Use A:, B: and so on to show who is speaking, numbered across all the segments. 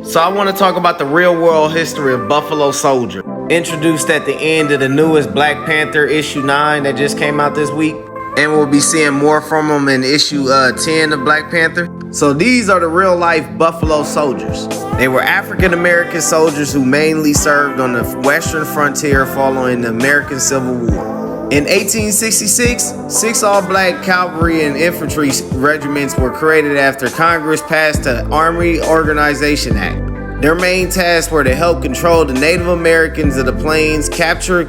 A: So I want to talk about the real world history of Buffalo Soldier, introduced at the end of the newest Black Panther issue 9 that just came out this week. And we'll be seeing more from them in issue 10 of Black Panther. So these are the real life Buffalo Soldiers. They were African American soldiers who mainly served on the western frontier following the American Civil War. In 1866, 6 all-black cavalry and infantry regiments were created after Congress passed the Army Organization Act. Their main tasks were to help control the Native Americans of the plains, capture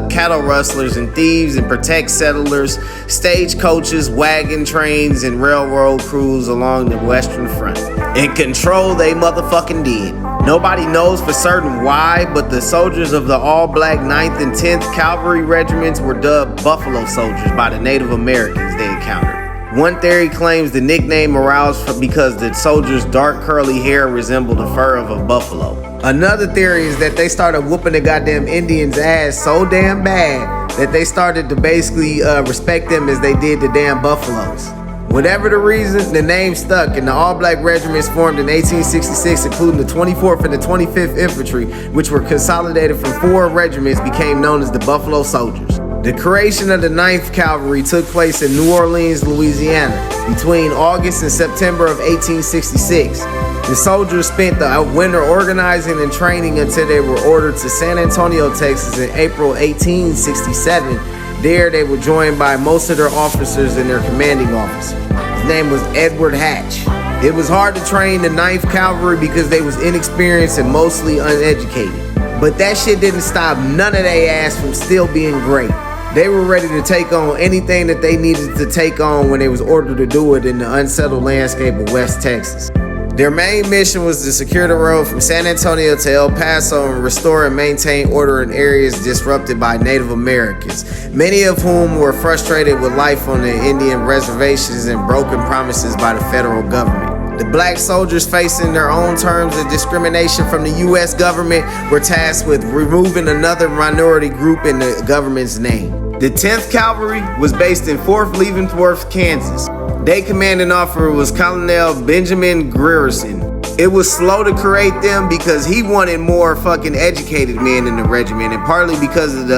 A: cattle rustlers and thieves, and protect settlers, stagecoaches, wagon trains, and railroad crews along the Western Front. And control they motherfucking did. Nobody knows for certain why, but the soldiers of the all-black 9th and 10th Cavalry regiments were dubbed Buffalo Soldiers by the Native Americans they encountered. One theory claims the nickname arose because the soldiers' dark curly hair resembled the fur of a buffalo. Another theory is that they started whooping the goddamn Indians' ass so damn bad that they started to basically respect them as they did the damn buffaloes. Whatever the reason, the name stuck, and the all-black regiments formed in 1866, including the 24th and the 25th Infantry, which were consolidated from 4 regiments, became known as the Buffalo Soldiers. The creation of the 9th Cavalry took place in New Orleans, Louisiana, between August and September of 1866. The soldiers spent the winter organizing and training until they were ordered to San Antonio, Texas in April 1867. There they were joined by most of their officers and their commanding officer. His name was Edward Hatch. It was hard to train the 9th Cavalry because they was inexperienced and mostly uneducated. But that shit didn't stop none of they ass from still being great. They were ready to take on anything that they needed to take on when they was ordered to do it in the unsettled landscape of West Texas. Their main mission was to secure the road from San Antonio to El Paso and restore and maintain order in areas disrupted by Native Americans, many of whom were frustrated with life on the Indian reservations and broken promises by the federal government. The black soldiers, facing their own terms of discrimination from the U.S. government, were tasked with removing another minority group in the government's name. The 10th Cavalry was based in Fort Leavenworth, Kansas. Their commanding officer was Colonel Benjamin Grierson. It was slow to create them because he wanted more fucking educated men in the regiment, and partly because of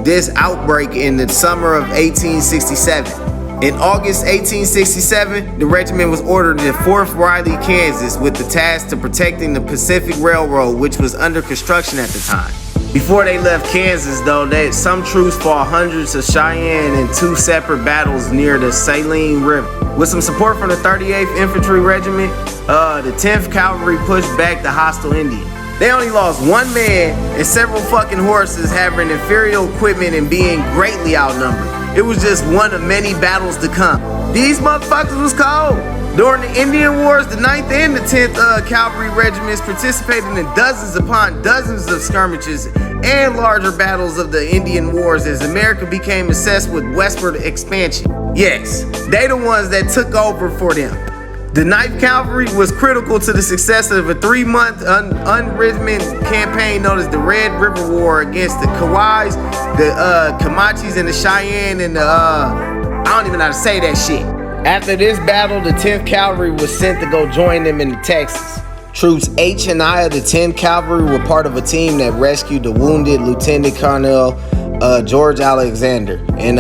A: this outbreak in the summer of 1867. In August 1867, the regiment was ordered to Fort Riley, Kansas, with the task to protecting the Pacific Railroad, which was under construction at the time. Before they left Kansas, though, some troops fought hundreds of Cheyenne in 2 separate battles near the Saline River. With some support from the 38th Infantry Regiment, the 10th Cavalry pushed back the hostile Indians. They only lost 1 man and several fucking horses, having inferior equipment and being greatly outnumbered. It was just one of many battles to come. These motherfuckers was cold. During the Indian Wars, the 9th and the 10th Cavalry regiments participated in dozens upon dozens of skirmishes and larger battles of the Indian Wars as America became obsessed with westward expansion. Yes, they the ones that took over for them. The 9th Cavalry was critical to the success of a 3-month unwritten campaign known as the Red River War against the Kawais, the Comanches, and the Cheyenne, and the, I don't even know how to say that shit. After this battle, the 10th Cavalry was sent to go join them in Texas. Troops H and I of the 10th Cavalry were part of a team that rescued the wounded Lieutenant Colonel George Alexander, and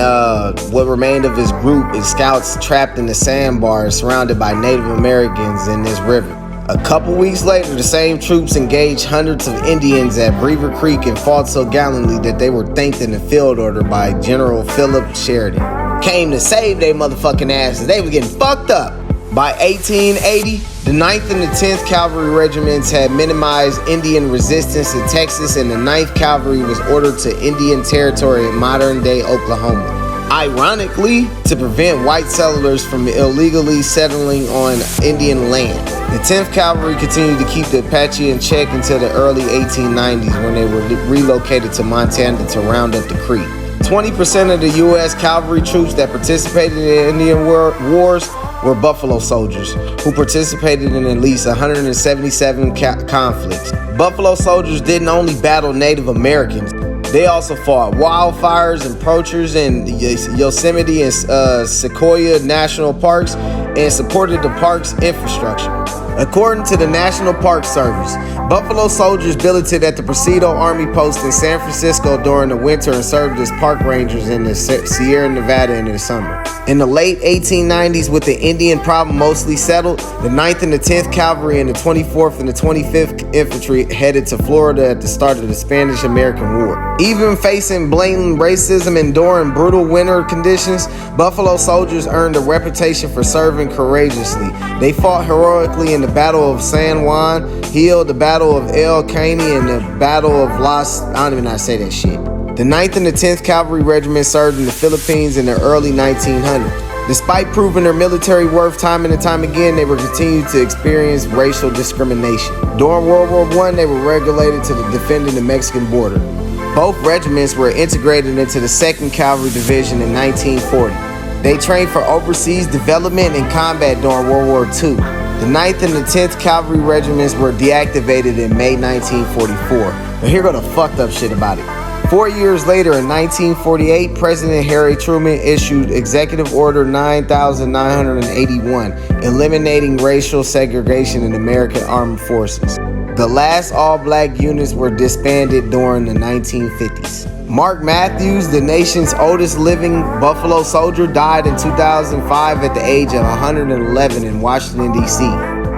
A: what remained of his group is scouts trapped in the sandbars surrounded by Native Americans in this river. A couple weeks later, the same troops engaged hundreds of Indians at Beaver Creek and fought so gallantly that they were thanked in the field order by General Philip Sheridan. Came to save their motherfucking asses. They were getting fucked up. By 1880, the 9th and the 10th Cavalry regiments had minimized Indian resistance in Texas, and the 9th Cavalry was ordered to Indian territory in modern-day Oklahoma. Ironically, to prevent white settlers from illegally settling on Indian land. The 10th Cavalry continued to keep the Apache in check until the early 1890s when they were relocated to Montana to round up the Creek. 20% of the U.S. cavalry troops that participated in Indian wars were Buffalo Soldiers, who participated in at least 177 conflicts. Buffalo Soldiers didn't only battle Native Americans, they also fought wildfires and poachers in Yosemite and Sequoia National Parks and supported the park's infrastructure. According to the National Park Service, buffalo soldiers billeted at the Presidio Army Post in San Francisco during the winter and served as park rangers in the Sierra Nevada in the summer. In the late 1890s, with the Indian problem mostly settled, the 9th and the 10th Cavalry and the 24th and the 25th Infantry headed to Florida at the start of the Spanish-American War. Even facing blatant racism and enduring brutal winter conditions, buffalo soldiers earned a reputation for serving courageously. They fought heroically in the Battle of San Juan Hill, the Battle of El Caney, and the Battle of I don't even know how to say that shit. The 9th and the 10th Cavalry Regiment served in the Philippines in the early 1900s. Despite proving their military worth time and time again, they were continued to experience racial discrimination. During World War I, they were relegated to defending the Mexican border. Both regiments were integrated into the 2nd Cavalry Division in 1940. They trained for overseas development and combat during World War II. The 9th and the 10th Cavalry Regiments were deactivated in May 1944. But here go the fucked up shit about it. 4 years later, in 1948, President Harry Truman issued Executive Order 9981, eliminating racial segregation in American Armed Forces. The last all-black units were disbanded during the 1950s. Mark Matthews, the nation's oldest living buffalo soldier, died in 2005 at the age of 111 in Washington, D.C.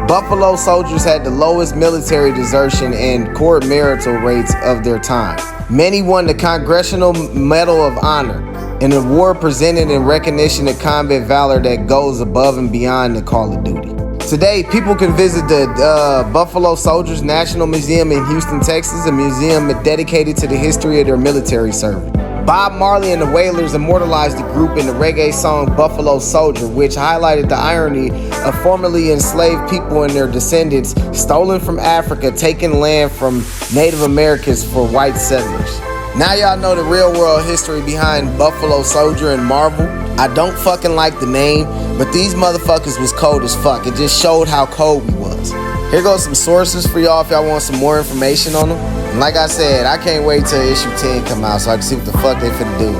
A: Buffalo soldiers had the lowest military desertion and court marital rates of their time. Many won the Congressional Medal of Honor, an award presented in recognition of combat valor that goes above and beyond the call of duty. Today, people can visit the Buffalo Soldiers National Museum in Houston, Texas, a museum dedicated to the history of their military service. Bob Marley and the Wailers immortalized the group in the reggae song Buffalo Soldier, which highlighted the irony of formerly enslaved people and their descendants stolen from Africa, taking land from Native Americans for white settlers. Now y'all know the real world history behind Buffalo Soldier and Marvel. I don't fucking like the name, but these motherfuckers was cold as fuck. It just showed how cold we was. Here goes some sources for y'all if y'all want some more information on them. And like I said, I can't wait till issue 10 come out so I can see what the fuck they finna do.